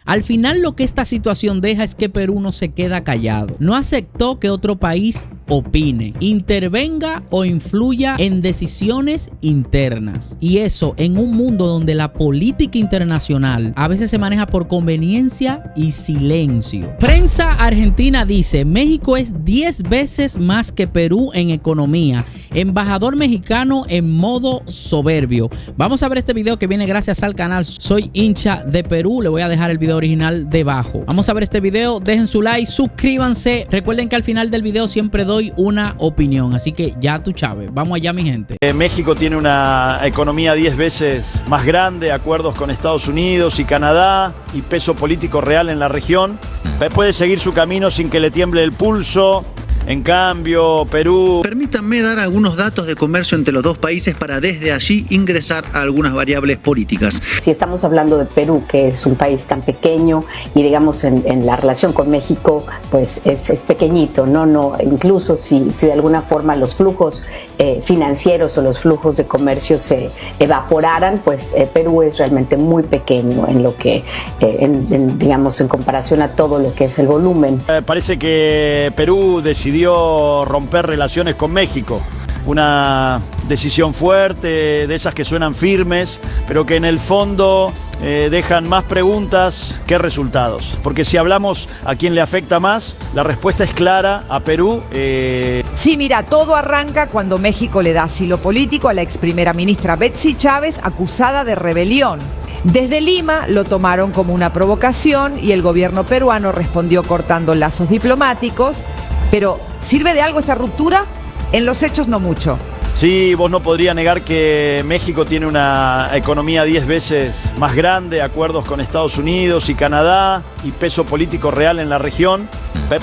Al final lo que esta situación deja es que Perú no se queda callado. No aceptó que otro país opine, intervenga o influya en decisiones internas. Y eso en un mundo donde la política internacional a veces se maneja por conveniencia y silencio. Prensa argentina dice: México es 10 veces más que Perú en economía. Embajador mexicano en modo soberbio. Vamos a ver este video que viene gracias al canal Soy Hincha de Perú. Le voy a dejar el video original debajo. Vamos a ver este video, dejen su like, suscríbanse. Recuerden que al final del video siempre doy una opinión, así que ya tú sabes. Vamos allá, mi gente. México tiene una economía 10 veces más grande, acuerdos con Estados Unidos y Canadá y peso político real en la región. Puede seguir su camino sin que le tiemble el pulso. En cambio, Perú... Permítanme dar algunos datos de comercio entre los dos países para desde allí ingresar a algunas variables políticas. Si estamos hablando de Perú, que es un país tan pequeño y digamos en la relación con México, pues es pequeñito, ¿no? Incluso si de alguna forma los flujos financieros o los flujos de comercio se evaporaran, pues Perú es realmente muy pequeño en lo que, digamos, en comparación a todo lo que es el volumen. Parece que Perú decidió romper relaciones con México. Una decisión fuerte, de esas que suenan firmes, pero que en el fondo dejan más preguntas que resultados. Porque si hablamos a quién le afecta más, la respuesta es clara: a Perú. Sí, mira, todo arranca cuando México le da asilo político a la ex primera ministra Betsy Chávez, acusada de rebelión. Desde Lima lo tomaron como una provocación y el gobierno peruano respondió cortando lazos diplomáticos. Pero, ¿sirve de algo esta ruptura? En los hechos no mucho. Sí, vos no podrías negar que México tiene una economía 10 veces más grande, acuerdos con Estados Unidos y Canadá y peso político real en la región.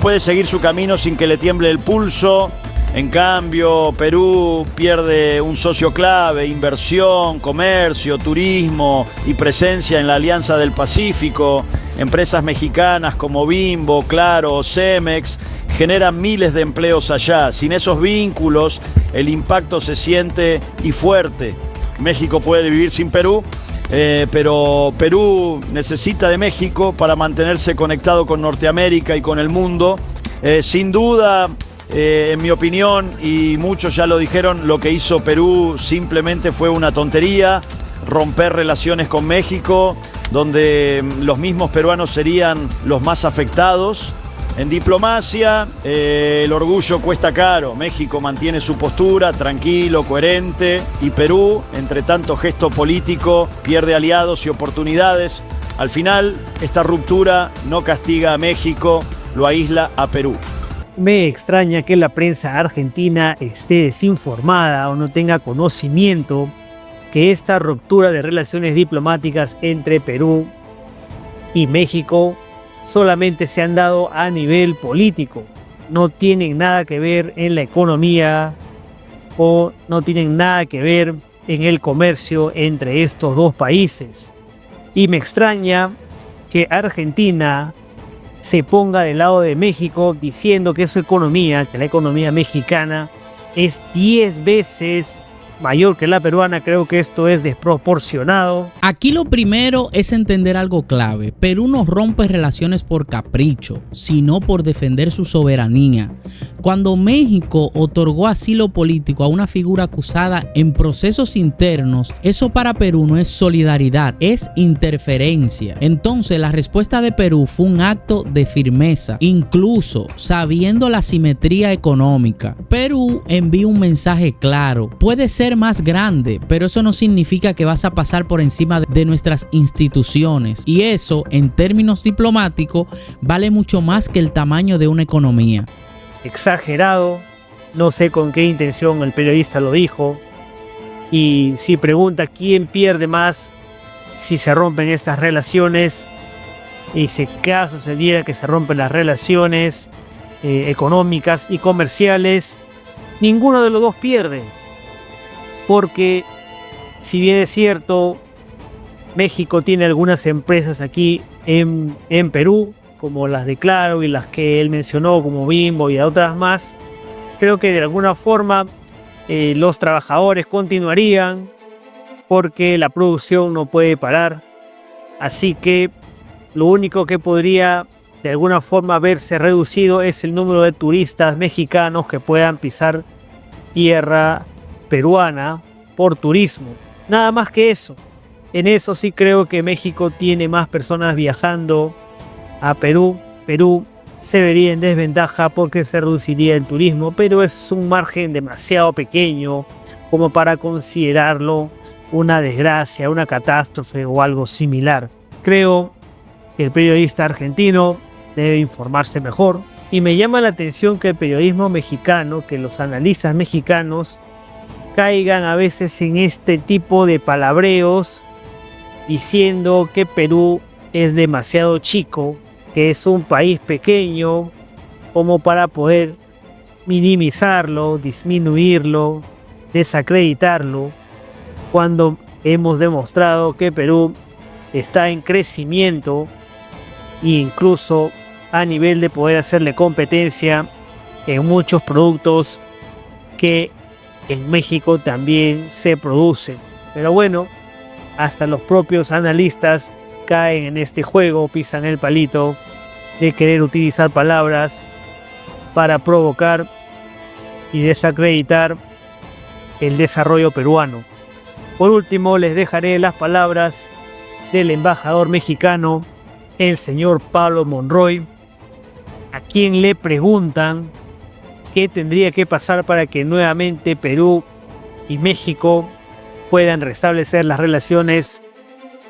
Puede seguir su camino sin que le tiemble el pulso. En cambio, Perú pierde un socio clave: inversión, comercio, turismo y presencia en la Alianza del Pacífico. Empresas mexicanas como Bimbo, Claro, Cemex generan miles de empleos allá. Sin esos vínculos, el impacto se siente y fuerte. México puede vivir sin Perú, pero Perú necesita de México para mantenerse conectado con Norteamérica y con el mundo. Sin duda, en mi opinión, y muchos ya lo dijeron, lo que hizo Perú simplemente fue una tontería: romper relaciones con México, donde los mismos peruanos serían los más afectados. En diplomacia, el orgullo cuesta caro. México mantiene su postura, tranquilo, coherente, y Perú, entre tanto gesto político, pierde aliados y oportunidades. Al final, esta ruptura no castiga a México, lo aísla a Perú. Me extraña que la prensa argentina esté desinformada o no tenga conocimiento que esta ruptura de relaciones diplomáticas entre Perú y México solamente se han dado a nivel político. No tienen nada que ver en la economía o no tienen nada que ver en el comercio entre estos dos países. Y me extraña que Argentina se ponga del lado de México diciendo que su economía, que la economía mexicana es 10 veces mayor que la peruana. Creo que esto es desproporcionado. Aquí lo primero es entender algo clave. Perú no rompe relaciones por capricho, sino por defender su soberanía. Cuando México otorgó asilo político a una figura acusada en procesos internos, eso para Perú no es solidaridad, es interferencia. Entonces la respuesta de Perú fue un acto de firmeza, incluso sabiendo la simetría económica. Perú envía un mensaje claro: puede ser más grande, pero eso no significa que vas a pasar por encima de nuestras instituciones, y eso en términos diplomáticos vale mucho más que el tamaño de una economía. Exagerado, no sé con qué intención el periodista lo dijo, y si pregunta quién pierde más si se rompen estas relaciones, y si caso se diera que se rompen las relaciones económicas y comerciales, ninguno de los dos pierde. Porque si bien es cierto, México tiene algunas empresas aquí en Perú, como las de Claro y las que él mencionó, como Bimbo y otras más, creo que de alguna forma los trabajadores continuarían porque la producción no puede parar. Así que lo único que podría de alguna forma verse reducido es el número de turistas mexicanos que puedan pisar tierra peruana por turismo. Nada más que eso. En eso sí creo que México tiene más personas viajando a Perú. Perú se vería en desventaja porque se reduciría el turismo, pero es un margen demasiado pequeño como para considerarlo una desgracia, una catástrofe o algo similar. Creo que el periodista argentino debe informarse mejor, y me llama la atención que el periodismo mexicano, que los analistas mexicanos caigan a veces en este tipo de palabreos diciendo que Perú es demasiado chico, que es un país pequeño, como para poder minimizarlo, disminuirlo, desacreditarlo, cuando hemos demostrado que Perú está en crecimiento e incluso a nivel de poder hacerle competencia en muchos productos que en México también se producen. Pero bueno, hasta los propios analistas caen en este juego, pisan el palito de querer utilizar palabras para provocar y desacreditar el desarrollo peruano. Por último, les dejaré las palabras del embajador mexicano, el señor Pablo Monroy, a quien le preguntan qué tendría que pasar para que nuevamente Perú y México puedan restablecer las relaciones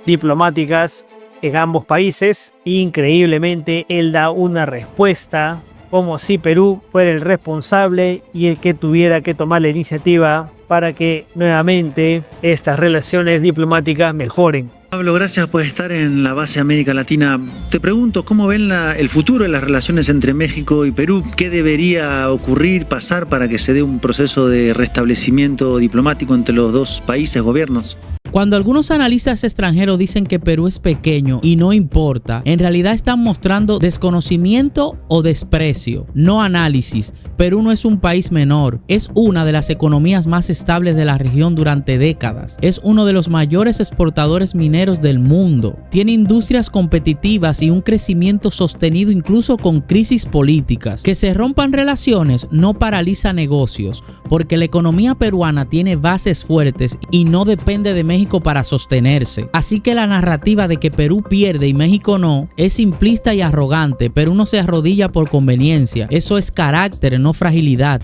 diplomáticas en ambos países. Increíblemente, él da una respuesta como si Perú fuera el responsable y el que tuviera que tomar la iniciativa para que nuevamente estas relaciones diplomáticas mejoren. Pablo, gracias por estar en la base América Latina. Te pregunto, ¿cómo ven el futuro de las relaciones entre México y Perú? ¿Qué debería ocurrir, pasar para que se dé un proceso de restablecimiento diplomático entre los dos países, gobiernos? Cuando algunos analistas extranjeros dicen que Perú es pequeño y no importa, en realidad están mostrando desconocimiento o desprecio, no análisis. Perú no es un país menor, es una de las economías más estables de la región durante décadas. Es uno de los mayores exportadores mineros del mundo. Tiene industrias competitivas y un crecimiento sostenido incluso con crisis políticas. Que se rompan relaciones no paraliza negocios, porque la economía peruana tiene bases fuertes y no depende de México para sostenerse. Así que la narrativa de que Perú pierde y México no es simplista y arrogante. Perú no se arrodilla por conveniencia. Eso es carácter, no fragilidad.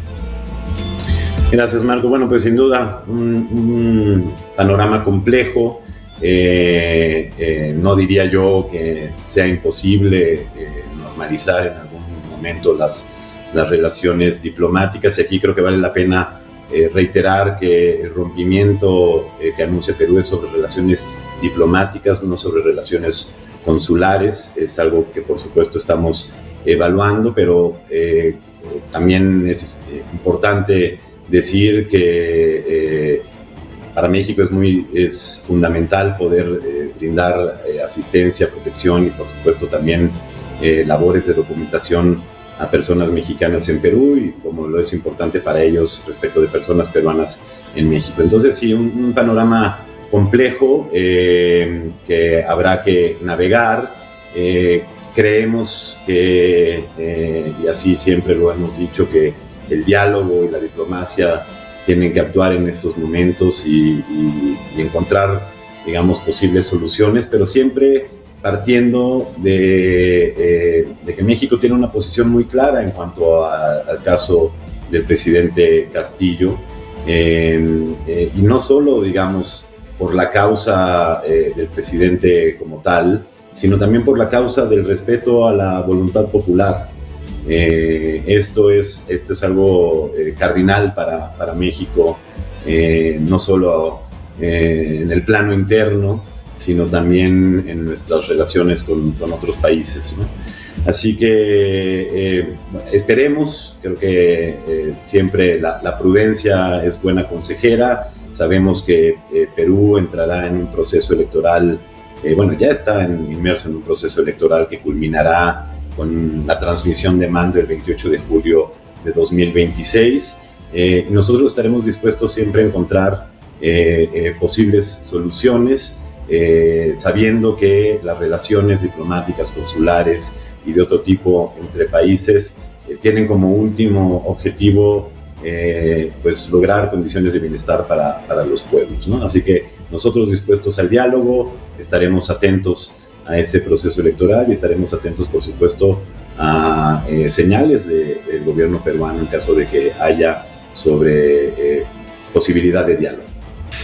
Gracias, Marco. Bueno, pues sin duda un panorama complejo. No diría yo que sea imposible normalizar en algún momento las relaciones diplomáticas, y aquí creo que vale la pena reiterar que el rompimiento que anuncia Perú es sobre relaciones diplomáticas, no sobre relaciones consulares. Es algo que por supuesto estamos evaluando, pero también es importante decir que para México es fundamental poder brindar asistencia, protección y por supuesto también labores de documentación a personas mexicanas en Perú, y como lo es importante para ellos respecto de personas peruanas en México. Entonces sí, un panorama complejo que habrá que navegar. Creemos que, y así siempre lo hemos dicho, que el diálogo y la diplomacia tienen que actuar en estos momentos y encontrar, digamos, posibles soluciones, pero siempre partiendo de que México tiene una posición muy clara en cuanto al caso del presidente Castillo, y no solo, digamos, por la causa del presidente como tal, sino también por la causa del respeto a la voluntad popular. Esto es algo cardinal para México, no solo en el plano interno, sino también en nuestras relaciones con otros países, ¿no? Así que esperemos, creo que siempre la prudencia es buena consejera. Sabemos que Perú entrará en un proceso electoral, ya está inmerso en un proceso electoral que culminará con la transmisión de mando el 28 de julio de 2026. Nosotros estaremos dispuestos siempre a encontrar posibles soluciones. sabiendo que las relaciones diplomáticas, consulares y de otro tipo entre países tienen como último objetivo pues lograr condiciones de bienestar para los pueblos, ¿no? Así que nosotros dispuestos al diálogo, estaremos atentos a ese proceso electoral y estaremos atentos, por supuesto, a señales del gobierno peruano en caso de que haya sobre posibilidad de diálogo.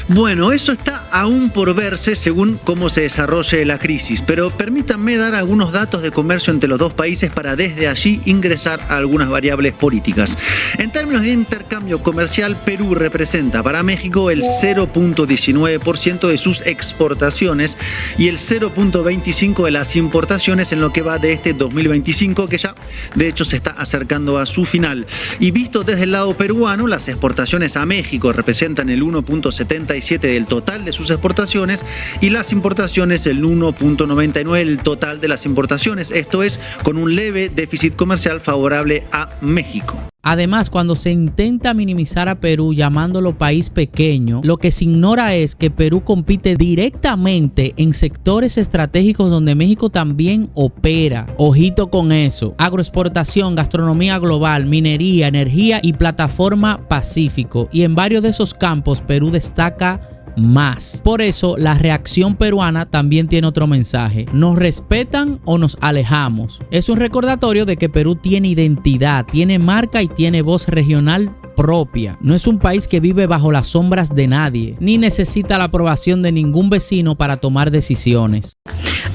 Bueno, eso está aún por verse según cómo se desarrolle la crisis, pero permítanme dar algunos datos de comercio entre los dos países para desde allí ingresar a algunas variables políticas. En términos de intercambio comercial, Perú representa para México el 0.19% de sus exportaciones y el 0.25% de las importaciones en lo que va de este 2025, que ya de hecho se está acercando a su final. Y visto desde el lado peruano, las exportaciones a México representan el 1.77% del total de sus exportaciones y las importaciones el 1.99% del total de las importaciones. Esto es con un leve déficit comercial favorable a México. Además, cuando se intenta minimizar a Perú llamándolo país pequeño, lo que se ignora es que Perú compite directamente en sectores estratégicos donde México también opera. Ojito con eso. Agroexportación, gastronomía global, minería, energía y plataforma Pacífico. Y en varios de esos campos Perú destaca más. Por eso la reacción peruana también tiene otro mensaje: ¿nos respetan o nos alejamos? Es un recordatorio de que Perú tiene identidad, tiene marca y tiene voz regional propia. No es un país que vive bajo las sombras de nadie, ni necesita la aprobación de ningún vecino para tomar decisiones.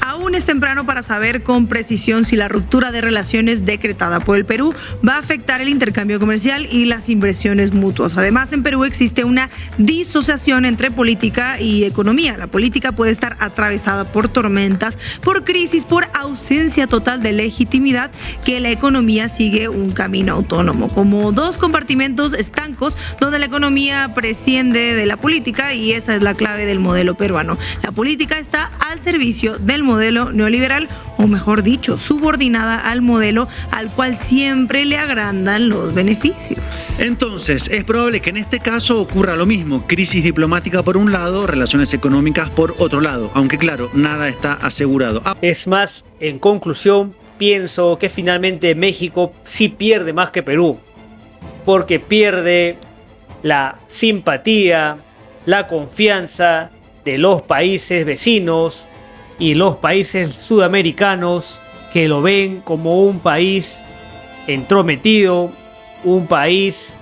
Aún es temprano para saber con precisión si la ruptura de relaciones decretada por el Perú va a afectar el intercambio comercial y las inversiones mutuas. Además, en Perú existe una disociación entre política y economía. La política puede estar atravesada por tormentas, por crisis, por ausencia total de legitimidad, que la economía sigue un camino autónomo, como dos compartimentos estancos donde la economía prescinde de la política, y esa es la clave del modelo peruano. La política está al servicio del modelo neoliberal, o mejor dicho, subordinada al modelo al cual siempre le agrandan los beneficios. Entonces, es probable que en este caso ocurra lo mismo: crisis diplomática por un lado, relaciones económicas por otro lado, aunque claro, nada está asegurado. Es más, en conclusión, pienso que finalmente México sí pierde más que Perú, porque pierde la simpatía, la confianza de los países vecinos y los países sudamericanos, que lo ven como un país entrometido, un país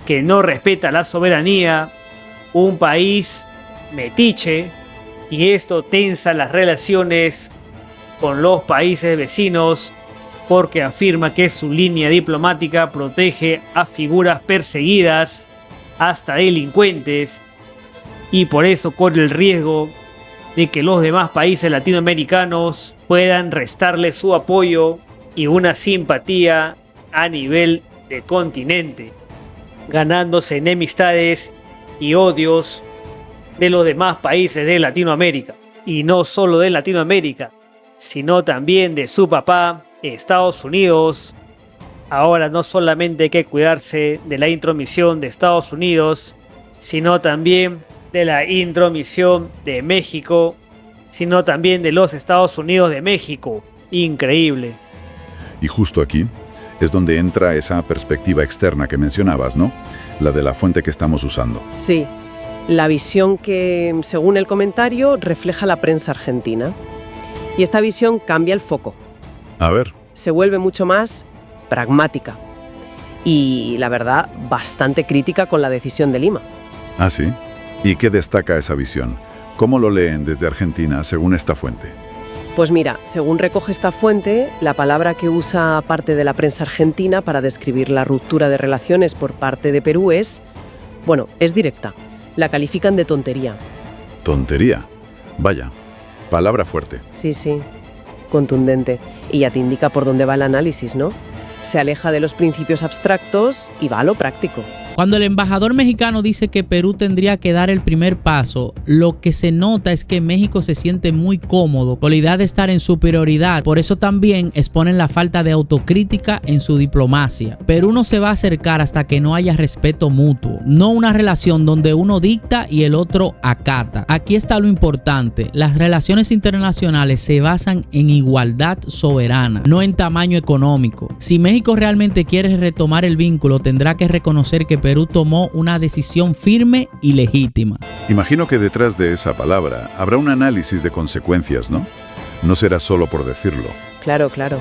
que no respeta la soberanía, un país metiche, y esto tensa las relaciones con los países vecinos, porque afirma que su línea diplomática protege a figuras perseguidas, hasta delincuentes, y por eso corre el riesgo de que los demás países latinoamericanos puedan restarle su apoyo y una simpatía a nivel de continente, ganándose enemistades y odios de los demás países de Latinoamérica. Y no solo de Latinoamérica, sino también de su papá, Estados Unidos. Ahora no solamente hay que cuidarse de la intromisión de Estados Unidos, sino también de la intromisión de México, sino también de los Estados Unidos de México. Increíble. Y justo aquí es donde entra esa perspectiva externa que mencionabas, ¿no? La de la fuente que estamos usando. Sí, la visión que, según el comentario, refleja la prensa argentina. Y esta visión cambia el foco. A ver. Se vuelve mucho más pragmática y, la verdad, bastante crítica con la decisión de Lima. ¿Ah, sí? ¿Y qué destaca esa visión? ¿Cómo lo leen desde Argentina según esta fuente? Pues mira, según recoge esta fuente, la palabra que usa parte de la prensa argentina para describir la ruptura de relaciones por parte de Perú es directa. La califican de tontería. ¿Tontería? Vaya, palabra fuerte. Sí, contundente. Y ya te indica por dónde va el análisis, ¿no? Se aleja de los principios abstractos y va a lo práctico. Cuando el embajador mexicano dice que Perú tendría que dar el primer paso, lo que se nota es que México se siente muy cómodo con la idea de estar en superioridad. Por eso también exponen la falta de autocrítica en su diplomacia. Perú no se va a acercar hasta que no haya respeto mutuo, no una relación donde uno dicta y el otro acata. Aquí está lo importante: las relaciones internacionales se basan en igualdad soberana, no en tamaño económico. Si México realmente quiere retomar el vínculo, tendrá que reconocer que Perú tomó una decisión firme y legítima. Imagino que detrás de esa palabra habrá un análisis de consecuencias, ¿no? No será solo por decirlo. Claro, claro.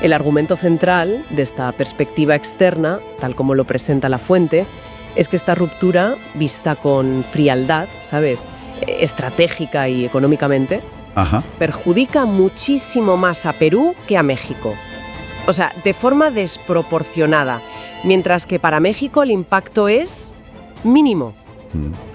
El argumento central de esta perspectiva externa, tal como lo presenta la fuente, es que esta ruptura, vista con frialdad, ¿sabes?, estratégica y económicamente, perjudica muchísimo más a Perú que a México. O sea, de forma desproporcionada, mientras que para México el impacto es mínimo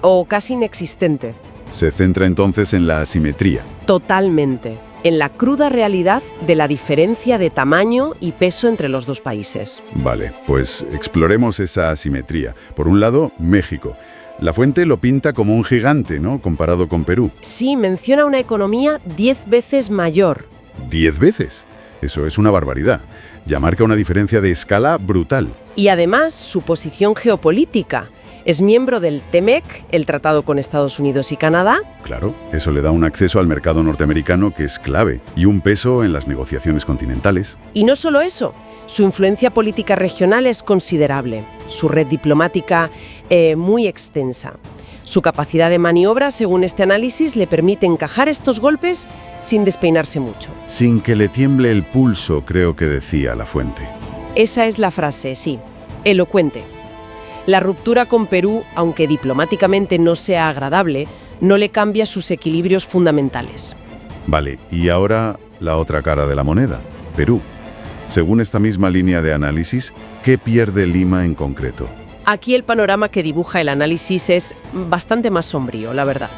o casi inexistente. Se centra entonces en la asimetría. Totalmente. En la cruda realidad de la diferencia de tamaño y peso entre los dos países. Vale, pues exploremos esa asimetría. Por un lado, México. La fuente lo pinta como un gigante, ¿no?, comparado con Perú. Sí, menciona una economía 10 veces mayor. ¿10 veces? Eso es una barbaridad. Ya marca una diferencia de escala brutal. Y además, su posición geopolítica. Es miembro del TEMEC, el tratado con Estados Unidos y Canadá. Claro, eso le da un acceso al mercado norteamericano que es clave y un peso en las negociaciones continentales. Y no solo eso, su influencia política regional es considerable, su red diplomática muy extensa. Su capacidad de maniobra, según este análisis, le permite encajar estos golpes sin despeinarse mucho. Sin que le tiemble el pulso, creo que decía la fuente. Esa es la frase, sí, elocuente. La ruptura con Perú, aunque diplomáticamente no sea agradable, no le cambia sus equilibrios fundamentales. Vale, y ahora la otra cara de la moneda, Perú. Según esta misma línea de análisis, ¿qué pierde Lima en concreto? Aquí el panorama que dibuja el análisis es bastante más sombrío, la verdad.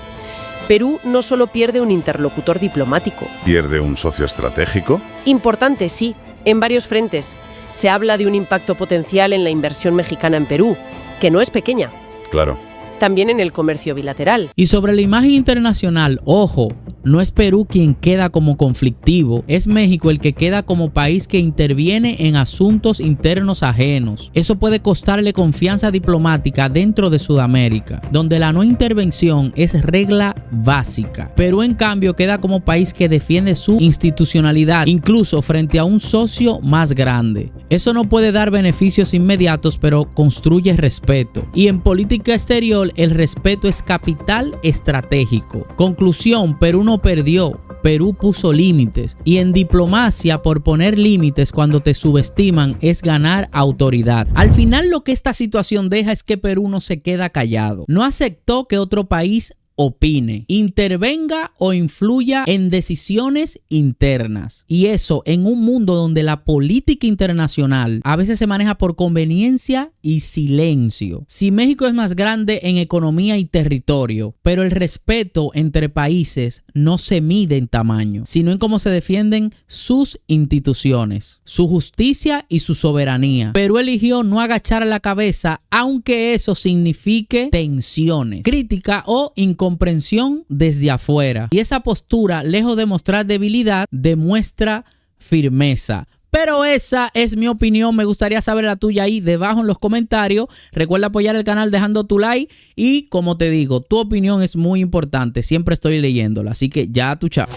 Perú no solo pierde un interlocutor diplomático. ¿Pierde un socio estratégico? Importante, sí, en varios frentes. Se habla de un impacto potencial en la inversión mexicana en Perú, que no es pequeña. Claro. También en el comercio bilateral. Y sobre la imagen internacional, ojo, no es Perú quien queda como conflictivo, es México el que queda como país que interviene en asuntos internos ajenos. Eso puede costarle confianza diplomática dentro de Sudamérica, donde la no intervención es regla básica. Perú, en cambio, queda como país que defiende su institucionalidad, incluso frente a un socio más grande. Eso no puede dar beneficios inmediatos, pero construye respeto. Y en política exterior, el respeto es capital estratégico. Conclusión: Perú no perdió, Perú puso límites. Y en diplomacia, por poner límites cuando te subestiman es ganar autoridad. Al final, lo que esta situación deja es que Perú no se queda callado. No aceptó que otro país opine, intervenga o influya en decisiones internas. Y eso en un mundo donde la política internacional a veces se maneja por conveniencia y silencio. Si México es más grande en economía y territorio, pero el respeto entre países no se mide en tamaño, sino en cómo se defienden sus instituciones, su justicia y su soberanía. Perú eligió no agachar la cabeza, aunque eso signifique tensiones, crítica o incomprensión desde afuera. Y esa postura, lejos de mostrar debilidad, demuestra firmeza. Pero esa es mi opinión. Me gustaría saber la tuya ahí debajo en los comentarios. Recuerda apoyar el canal dejando tu like. Y como te digo, tu opinión es muy importante. Siempre estoy leyéndola. Así que ya tu chao.